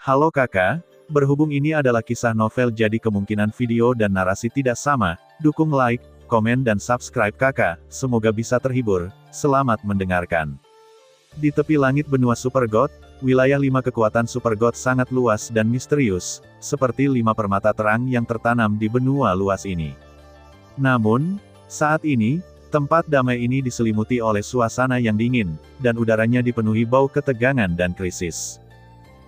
Halo kakak, berhubung ini adalah kisah novel jadi kemungkinan video dan narasi tidak sama, dukung like, komen dan subscribe kakak, semoga bisa terhibur, selamat mendengarkan. Di tepi langit benua Super God, wilayah 5 kekuatan Super God sangat luas dan misterius, seperti 5 permata terang yang tertanam di benua luas ini. Namun, saat ini, tempat damai ini diselimuti oleh suasana yang dingin, dan udaranya dipenuhi bau ketegangan dan krisis.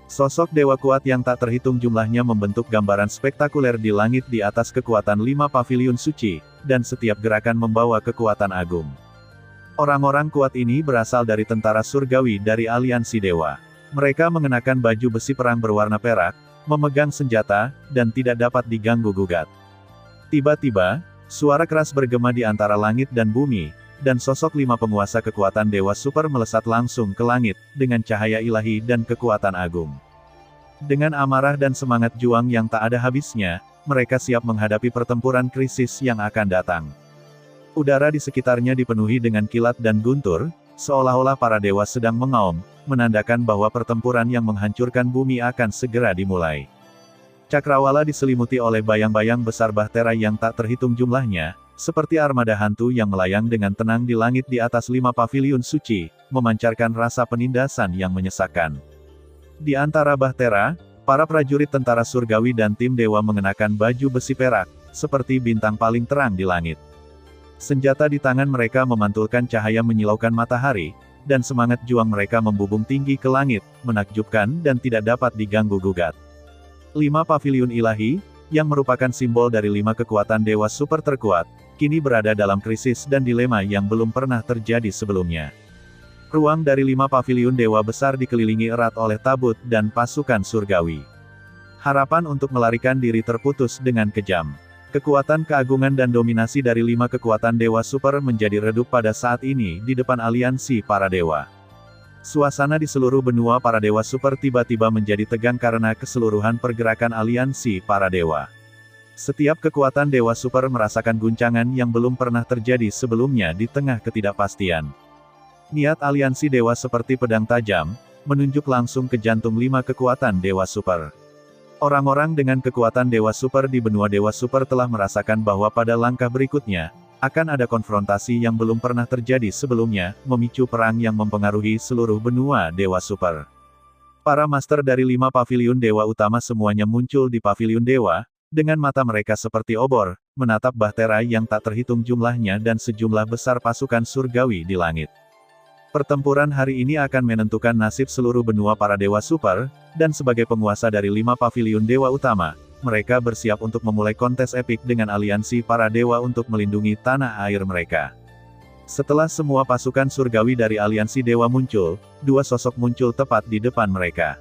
Sosok dewa kuat yang tak terhitung jumlahnya membentuk gambaran spektakuler di langit di atas kekuatan 5 paviliun suci, dan setiap gerakan membawa kekuatan agung. Orang-orang kuat ini berasal dari tentara surgawi dari aliansi dewa. Mereka mengenakan baju besi perang berwarna perak, memegang senjata, dan tidak dapat diganggu-gugat. Tiba-tiba, suara keras bergema di antara langit dan bumi, dan sosok 5 penguasa kekuatan dewa super melesat langsung ke langit, dengan cahaya ilahi dan kekuatan agung. Dengan amarah dan semangat juang yang tak ada habisnya, mereka siap menghadapi pertempuran krisis yang akan datang. Udara di sekitarnya dipenuhi dengan kilat dan guntur, seolah-olah para dewa sedang mengaum, menandakan bahwa pertempuran yang menghancurkan bumi akan segera dimulai. Cakrawala diselimuti oleh bayang-bayang besar bahtera yang tak terhitung jumlahnya, seperti armada hantu yang melayang dengan tenang di langit di atas 5 paviliun suci, memancarkan rasa penindasan yang menyesakkan. Di antara bahtera, para prajurit tentara surgawi dan tim dewa mengenakan baju besi perak, seperti bintang paling terang di langit. Senjata di tangan mereka memantulkan cahaya menyilaukan matahari, dan semangat juang mereka membubung tinggi ke langit, menakjubkan dan tidak dapat diganggu-gugat. 5 paviliun ilahi, yang merupakan simbol dari 5 kekuatan dewa super terkuat, kini berada dalam krisis dan dilema yang belum pernah terjadi sebelumnya. Ruang dari 5 paviliun dewa besar dikelilingi erat oleh tabut dan pasukan surgawi. Harapan untuk melarikan diri terputus dengan kejam. Kekuatan keagungan dan dominasi dari 5 kekuatan dewa super menjadi redup pada saat ini di depan aliansi para dewa. Suasana di seluruh benua para dewa super tiba-tiba menjadi tegang karena keseluruhan pergerakan aliansi para dewa. Setiap kekuatan dewa super merasakan guncangan yang belum pernah terjadi sebelumnya di tengah ketidakpastian. Niat aliansi dewa seperti pedang tajam, menunjuk langsung ke jantung 5 kekuatan dewa super. Orang-orang dengan kekuatan dewa super di benua dewa super telah merasakan bahwa pada langkah berikutnya, akan ada konfrontasi yang belum pernah terjadi sebelumnya, memicu perang yang mempengaruhi seluruh benua dewa super. Para master dari 5 paviliun dewa utama semuanya muncul di paviliun dewa, dengan mata mereka seperti obor, menatap bahtera yang tak terhitung jumlahnya dan sejumlah besar pasukan surgawi di langit. Pertempuran hari ini akan menentukan nasib seluruh benua para dewa super, dan sebagai penguasa dari 5 paviliun dewa utama, mereka bersiap untuk memulai kontes epik dengan aliansi para dewa untuk melindungi tanah air mereka. Setelah semua pasukan surgawi dari aliansi dewa muncul, 2 sosok muncul tepat di depan mereka.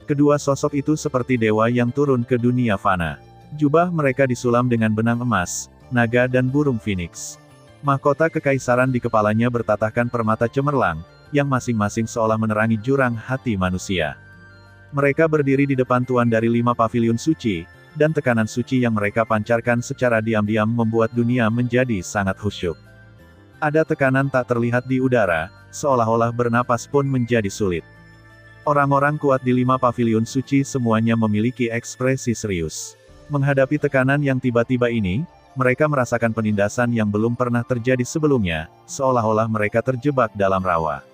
Kedua sosok itu seperti dewa yang turun ke dunia fana. Jubah mereka disulam dengan benang emas, naga dan burung phoenix. Mahkota kekaisaran di kepalanya bertatahkan permata cemerlang, yang masing-masing seolah menerangi jurang hati manusia. Mereka berdiri di depan tuan dari 5 paviliun suci, dan tekanan suci yang mereka pancarkan secara diam-diam membuat dunia menjadi sangat khusyuk. Ada tekanan tak terlihat di udara, seolah-olah bernapas pun menjadi sulit. Orang-orang kuat di 5 paviliun suci semuanya memiliki ekspresi serius. Menghadapi tekanan yang tiba-tiba ini, mereka merasakan penindasan yang belum pernah terjadi sebelumnya, seolah-olah mereka terjebak dalam rawa.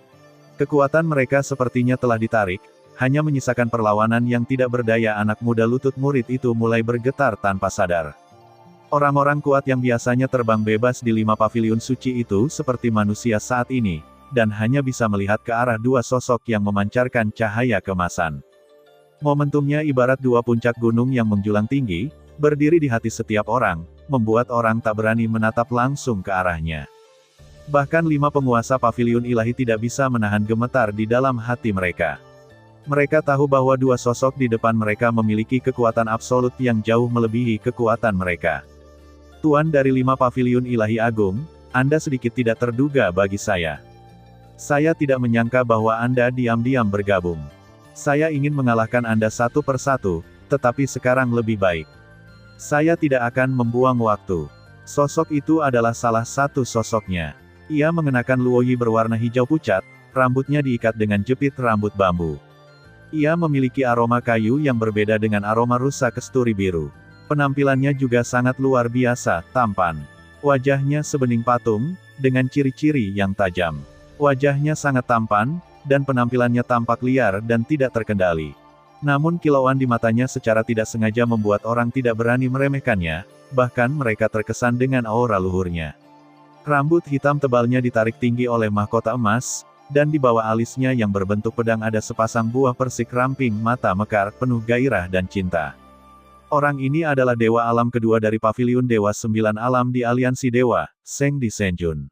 Kekuatan mereka sepertinya telah ditarik, hanya menyisakan perlawanan yang tidak berdaya. Anak muda lutut murid itu mulai bergetar tanpa sadar. Orang-orang kuat yang biasanya terbang bebas di 5 paviliun suci itu seperti manusia saat ini, dan hanya bisa melihat ke arah 2 sosok yang memancarkan cahaya kemasan. Momentumnya ibarat 2 puncak gunung yang menjulang tinggi, berdiri di hati setiap orang, membuat orang tak berani menatap langsung ke arahnya. Bahkan 5 penguasa paviliun ilahi tidak bisa menahan gemetar di dalam hati mereka. Mereka tahu bahwa 2 sosok di depan mereka memiliki kekuatan absolut yang jauh melebihi kekuatan mereka. Tuan dari 5 paviliun ilahi agung, Anda sedikit tidak terduga bagi saya. Saya tidak menyangka bahwa Anda diam-diam bergabung. Saya ingin mengalahkan Anda satu persatu, tetapi sekarang lebih baik. Saya tidak akan membuang waktu. Sosok itu adalah salah satu sosoknya. Ia mengenakan luoyi berwarna hijau pucat, rambutnya diikat dengan jepit rambut bambu. Ia memiliki aroma kayu yang berbeda dengan aroma rusa kasturi biru. Penampilannya juga sangat luar biasa, tampan. Wajahnya sebening patung, dengan ciri-ciri yang tajam. Wajahnya sangat tampan, dan penampilannya tampak liar dan tidak terkendali. Namun kilauan di matanya secara tidak sengaja membuat orang tidak berani meremehkannya, bahkan mereka terkesan dengan aura luhurnya. Rambut hitam tebalnya ditarik tinggi oleh mahkota emas, dan di bawah alisnya yang berbentuk pedang ada sepasang buah persik ramping mata mekar, penuh gairah dan cinta. Orang ini adalah dewa alam kedua dari Paviliun Dewa Sembilan Alam di Aliansi Dewa, Zhengdi Zhenjun.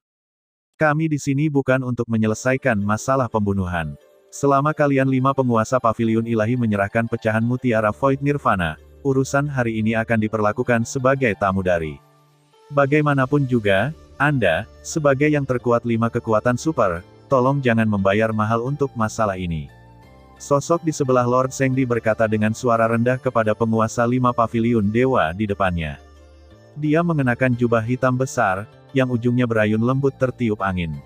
Kami di sini bukan untuk menyelesaikan masalah pembunuhan. Selama kalian 5 penguasa Paviliun Ilahi menyerahkan pecahan mutiara Void Nirvana, urusan hari ini akan diperlakukan sebagai tamu dari. Bagaimanapun juga, Anda, sebagai yang terkuat 5 kekuatan super, tolong jangan membayar mahal untuk masalah ini. Sosok di sebelah Lord Zhengdi berkata dengan suara rendah kepada penguasa 5 Paviliun Dewa di depannya. Dia mengenakan jubah hitam besar, yang ujungnya berayun lembut tertiup angin.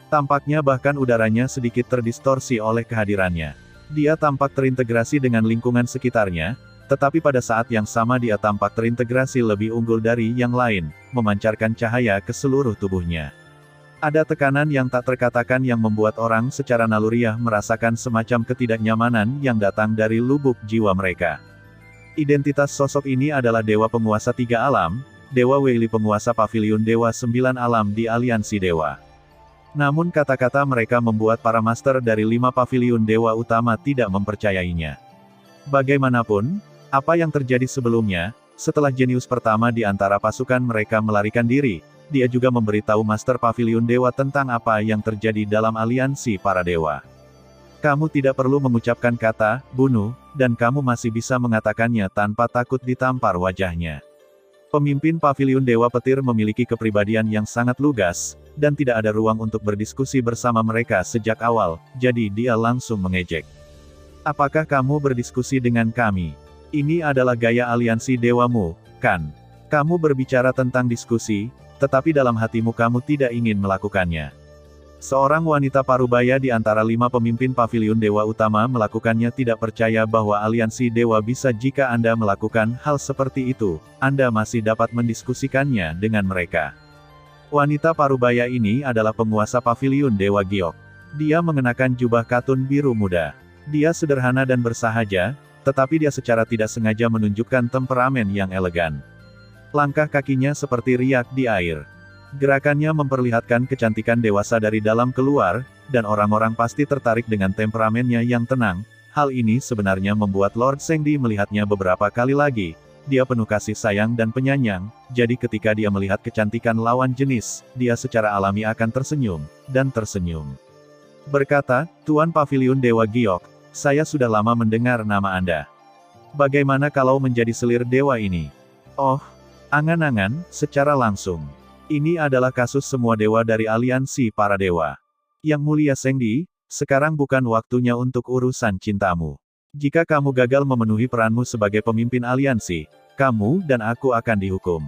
Tampaknya bahkan udaranya sedikit terdistorsi oleh kehadirannya. Dia tampak terintegrasi dengan lingkungan sekitarnya, tetapi pada saat yang sama dia tampak terintegrasi lebih unggul dari yang lain, memancarkan cahaya ke seluruh tubuhnya. Ada tekanan yang tak terkatakan yang membuat orang secara naluriah merasakan semacam ketidaknyamanan yang datang dari lubuk jiwa mereka. Identitas sosok ini adalah Dewa Penguasa 3 Alam, Dewa Weili Penguasa Paviliun Dewa 9 Alam di Aliansi Dewa. Namun kata-kata mereka membuat para master dari 5 Paviliun Dewa utama tidak mempercayainya. Bagaimanapun, apa yang terjadi sebelumnya, setelah jenius pertama di antara pasukan mereka melarikan diri, dia juga memberitahu Master Paviliun Dewa tentang apa yang terjadi dalam aliansi para dewa. Kamu tidak perlu mengucapkan kata, bunuh, dan kamu masih bisa mengatakannya tanpa takut ditampar wajahnya. Pemimpin Paviliun Dewa Petir memiliki kepribadian yang sangat lugas, dan tidak ada ruang untuk berdiskusi bersama mereka sejak awal, jadi dia langsung mengejek. Apakah kamu berdiskusi dengan kami? Ini adalah gaya aliansi dewamu, kan? Kamu berbicara tentang diskusi, tetapi dalam hatimu kamu tidak ingin melakukannya. Seorang wanita parubaya di antara 5 pemimpin Paviliun Dewa Utama melakukannya tidak percaya bahwa aliansi dewa bisa jika Anda melakukan hal seperti itu, Anda masih dapat mendiskusikannya dengan mereka. Wanita parubaya ini adalah penguasa Paviliun Dewa Giok. Dia mengenakan jubah katun biru muda. Dia sederhana dan bersahaja, tetapi dia secara tidak sengaja menunjukkan temperamen yang elegan. Langkah kakinya seperti riak di air. Gerakannya memperlihatkan kecantikan dewasa dari dalam keluar, dan orang-orang pasti tertarik dengan temperamennya yang tenang. Hal ini sebenarnya membuat Lord Zhengdi melihatnya beberapa kali lagi. Dia penuh kasih sayang dan penyayang, jadi ketika dia melihat kecantikan lawan jenis, dia secara alami akan tersenyum, dan tersenyum. Berkata, Tuan Paviliun Dewa Giok, saya sudah lama mendengar nama Anda. Bagaimana kalau menjadi selir dewa ini? Oh, angan-angan, secara langsung. Ini adalah kasus semua dewa dari aliansi para dewa. Yang mulia Zhengdi, sekarang bukan waktunya untuk urusan cintamu. Jika kamu gagal memenuhi peranmu sebagai pemimpin aliansi, kamu dan aku akan dihukum.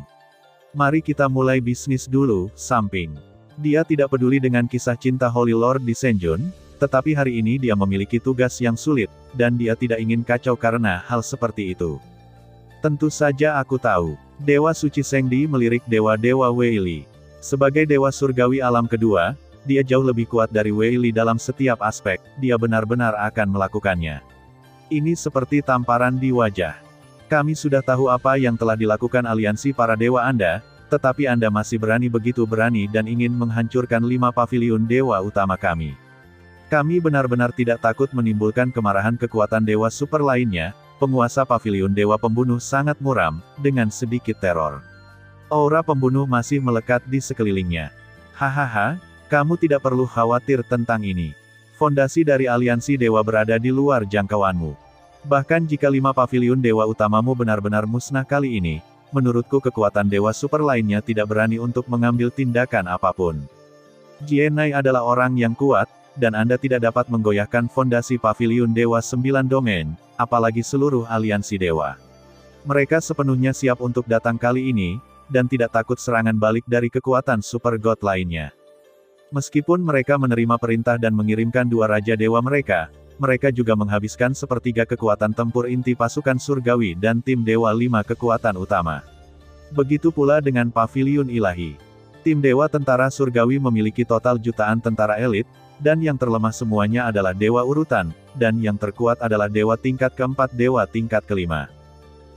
Mari kita mulai bisnis dulu, samping. Dia tidak peduli dengan kisah cinta Holy Lord di Zhenjun, tetapi hari ini dia memiliki tugas yang sulit, dan dia tidak ingin kacau karena hal seperti itu. Tentu saja aku tahu. Dewa Suci Zhengdi melirik dewa-dewa Weili. Sebagai dewa surgawi alam kedua, dia jauh lebih kuat dari Weili dalam setiap aspek, dia benar-benar akan melakukannya. Ini seperti tamparan di wajah. Kami sudah tahu apa yang telah dilakukan aliansi para dewa Anda, tetapi Anda masih begitu berani dan ingin menghancurkan 5 paviliun dewa utama kami. Kami benar-benar tidak takut menimbulkan kemarahan kekuatan dewa super lainnya. Penguasa Paviliun Dewa Pembunuh sangat muram, dengan sedikit teror. Aura pembunuh masih melekat di sekelilingnya. Hahaha, kamu tidak perlu khawatir tentang ini. Fondasi dari aliansi dewa berada di luar jangkauanmu. Bahkan jika 5 paviliun dewa utamamu benar-benar musnah kali ini, menurutku kekuatan dewa super lainnya tidak berani untuk mengambil tindakan apapun. Jienai adalah orang yang kuat, dan Anda tidak dapat menggoyahkan fondasi Paviliun Dewa 9 Domain, apalagi seluruh aliansi dewa. Mereka sepenuhnya siap untuk datang kali ini, dan tidak takut serangan balik dari kekuatan super god lainnya. Meskipun mereka menerima perintah dan mengirimkan 2 raja dewa mereka, mereka juga menghabiskan sepertiga kekuatan tempur inti pasukan surgawi dan tim Dewa 5 kekuatan utama. Begitu pula dengan Paviliun Ilahi. Tim Dewa Tentara Surgawi memiliki total jutaan tentara elit, dan yang terlemah semuanya adalah Dewa Urutan, dan yang terkuat adalah Dewa tingkat keempat Dewa tingkat kelima.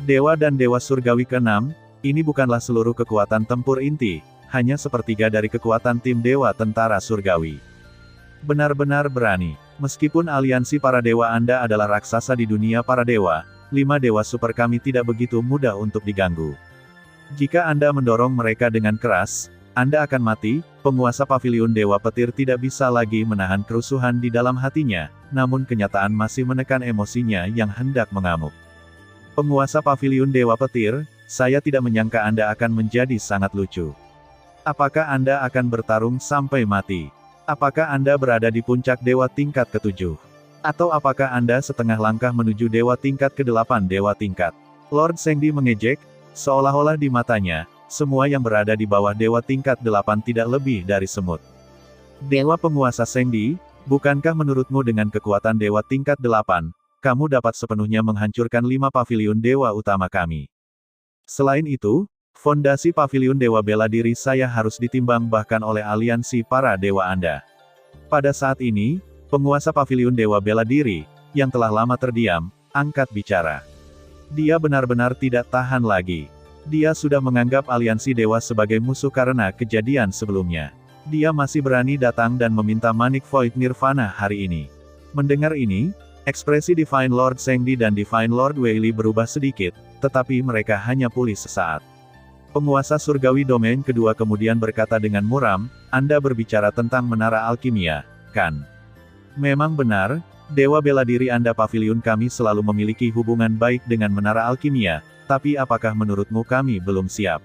Dewa dan Dewa Surgawi keenam, ini bukanlah seluruh kekuatan tempur inti, hanya sepertiga dari kekuatan tim Dewa Tentara Surgawi. Benar-benar berani. Meskipun aliansi para dewa Anda adalah raksasa di dunia para dewa, 5 dewa super kami tidak begitu mudah untuk diganggu. Jika Anda mendorong mereka dengan keras, Anda akan mati. Penguasa Paviliun Dewa Petir tidak bisa lagi menahan kerusuhan di dalam hatinya, namun kenyataan masih menekan emosinya yang hendak mengamuk. Penguasa Paviliun Dewa Petir, saya tidak menyangka Anda akan menjadi sangat lucu. Apakah Anda akan bertarung sampai mati? Apakah Anda berada di puncak Dewa tingkat ke-7? Atau apakah Anda setengah langkah menuju Dewa tingkat ke-8 Dewa tingkat? Lord Zhengdi mengejek, seolah-olah di matanya, semua yang berada di bawah Dewa tingkat 8 tidak lebih dari semut. Dewa Penguasa Zhengdi, bukankah menurutmu dengan kekuatan Dewa tingkat 8, kamu dapat sepenuhnya menghancurkan 5 paviliun Dewa utama kami? Selain itu, fondasi Paviliun Dewa Bela Diri saya harus ditimbang bahkan oleh aliansi para dewa Anda. Pada saat ini, penguasa Paviliun Dewa Bela Diri, yang telah lama terdiam, angkat bicara. Dia benar-benar tidak tahan lagi. Dia sudah menganggap aliansi dewa sebagai musuh karena kejadian sebelumnya. Dia masih berani datang dan meminta Manik Void Nirvana hari ini. Mendengar ini, ekspresi Divine Lord Zhengdi dan Divine Lord Weili berubah sedikit, tetapi mereka hanya pulih sesaat. Penguasa surgawi domain kedua kemudian berkata dengan muram, Anda berbicara tentang menara alkimia, kan? Memang benar, Dewa Bela Diri Anda Paviliun kami selalu memiliki hubungan baik dengan menara alkimia, tapi apakah menurutmu kami belum siap?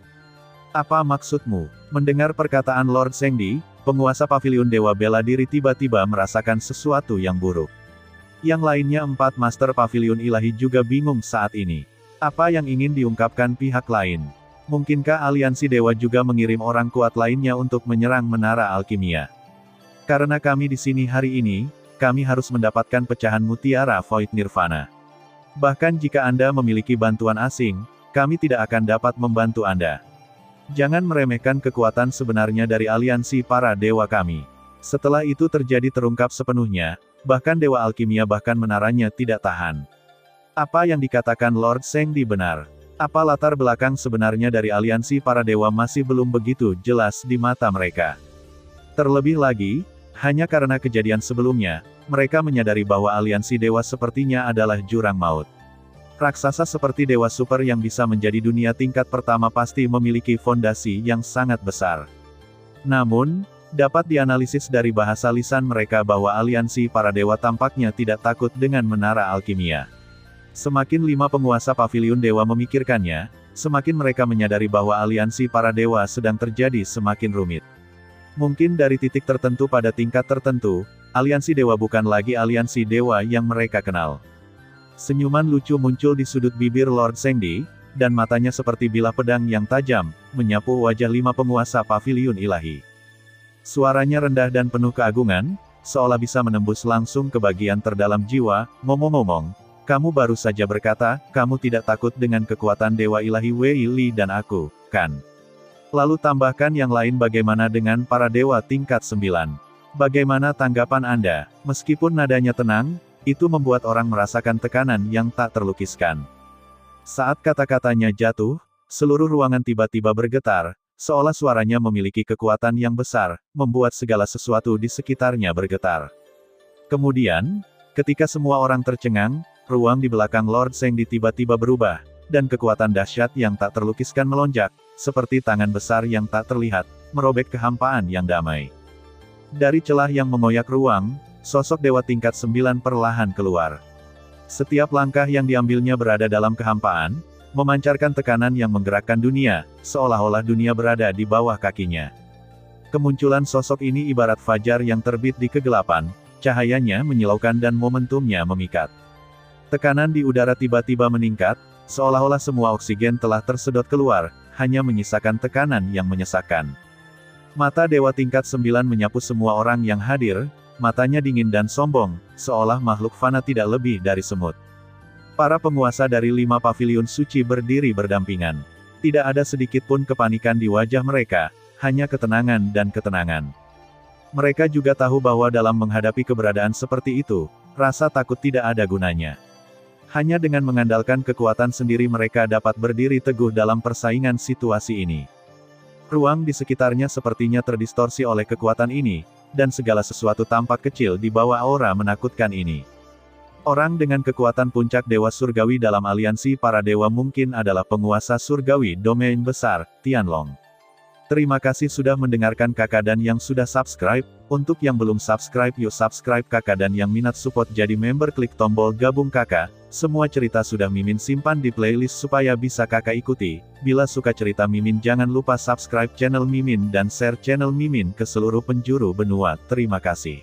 Apa maksudmu? Mendengar perkataan Lord Zhengdi, penguasa Paviliun Dewa Bela Diri tiba-tiba merasakan sesuatu yang buruk. Yang lainnya 4 Master Paviliun Ilahi juga bingung saat ini. Apa yang ingin diungkapkan pihak lain? Mungkinkah aliansi dewa juga mengirim orang kuat lainnya untuk menyerang menara alkimia? Karena kami di sini hari ini, kami harus mendapatkan pecahan mutiara Void Nirvana. Bahkan jika Anda memiliki bantuan asing, kami tidak akan dapat membantu Anda. Jangan meremehkan kekuatan sebenarnya dari aliansi para dewa kami. Setelah itu terjadi terungkap sepenuhnya, bahkan Dewa Alkimia bahkan menaranya tidak tahan. Apa yang dikatakan Lord Zhengdi benar? Apa latar belakang sebenarnya dari aliansi para dewa masih belum begitu jelas di mata mereka. Terlebih lagi, hanya karena kejadian sebelumnya, mereka menyadari bahwa aliansi dewa sepertinya adalah jurang maut. Raksasa seperti dewa super yang bisa menjadi dunia tingkat pertama pasti memiliki fondasi yang sangat besar. Namun, dapat dianalisis dari bahasa lisan mereka bahwa aliansi para dewa tampaknya tidak takut dengan menara alkimia. Semakin 5 penguasa Paviliun Dewa memikirkannya, semakin mereka menyadari bahwa aliansi para dewa sedang terjadi semakin rumit. Mungkin dari titik tertentu pada tingkat tertentu, aliansi dewa bukan lagi aliansi dewa yang mereka kenal. Senyuman lucu muncul di sudut bibir Lord Zhengdi, dan matanya seperti bilah pedang yang tajam, menyapu wajah 5 penguasa Paviliun Ilahi. Suaranya rendah dan penuh keagungan, seolah bisa menembus langsung ke bagian terdalam jiwa. Ngomong-ngomong, kamu baru saja berkata, kamu tidak takut dengan kekuatan Dewa Ilahi Wei Li dan aku, kan? Lalu tambahkan yang lain bagaimana dengan para dewa tingkat 9? Bagaimana tanggapan Anda? Meskipun nadanya tenang, itu membuat orang merasakan tekanan yang tak terlukiskan. Saat kata-katanya jatuh, seluruh ruangan tiba-tiba bergetar, seolah suaranya memiliki kekuatan yang besar, membuat segala sesuatu di sekitarnya bergetar. Kemudian, ketika semua orang tercengang, ruang di belakang Lord Zhengdi tiba-tiba berubah, dan kekuatan dahsyat yang tak terlukiskan melonjak, seperti tangan besar yang tak terlihat, merobek kehampaan yang damai. Dari celah yang mengoyak ruang, sosok dewa tingkat 9 perlahan keluar. Setiap langkah yang diambilnya berada dalam kehampaan, memancarkan tekanan yang menggerakkan dunia, seolah-olah dunia berada di bawah kakinya. Kemunculan sosok ini ibarat fajar yang terbit di kegelapan, cahayanya menyilaukan dan momentumnya memikat. Tekanan di udara tiba-tiba meningkat, seolah-olah semua oksigen telah tersedot keluar, hanya menyisakan tekanan yang menyesakkan. Mata dewa tingkat 9 menyapu semua orang yang hadir, Matanya dingin dan sombong, seolah makhluk fana tidak lebih dari semut. Para penguasa dari 5 paviliun suci berdiri berdampingan. Tidak ada sedikit pun kepanikan di wajah mereka, hanya ketenangan dan ketenangan. Mereka juga tahu bahwa dalam menghadapi keberadaan seperti itu, rasa takut tidak ada gunanya. Hanya dengan mengandalkan kekuatan sendiri mereka dapat berdiri teguh dalam persaingan situasi ini. Ruang di sekitarnya sepertinya terdistorsi oleh kekuatan ini, dan segala sesuatu tampak kecil di bawah aura menakutkan ini. Orang dengan kekuatan puncak Dewa Surgawi dalam aliansi para dewa mungkin adalah penguasa surgawi domain besar, Tianlong. Terima kasih sudah mendengarkan kakak dan yang sudah subscribe. Untuk yang belum subscribe yuk subscribe kakak dan yang minat support jadi member klik tombol gabung kakak. Semua cerita sudah Mimin simpan di playlist supaya bisa kakak ikuti. Bila suka cerita Mimin jangan lupa subscribe channel Mimin dan share channel Mimin ke seluruh penjuru benua. Terima kasih.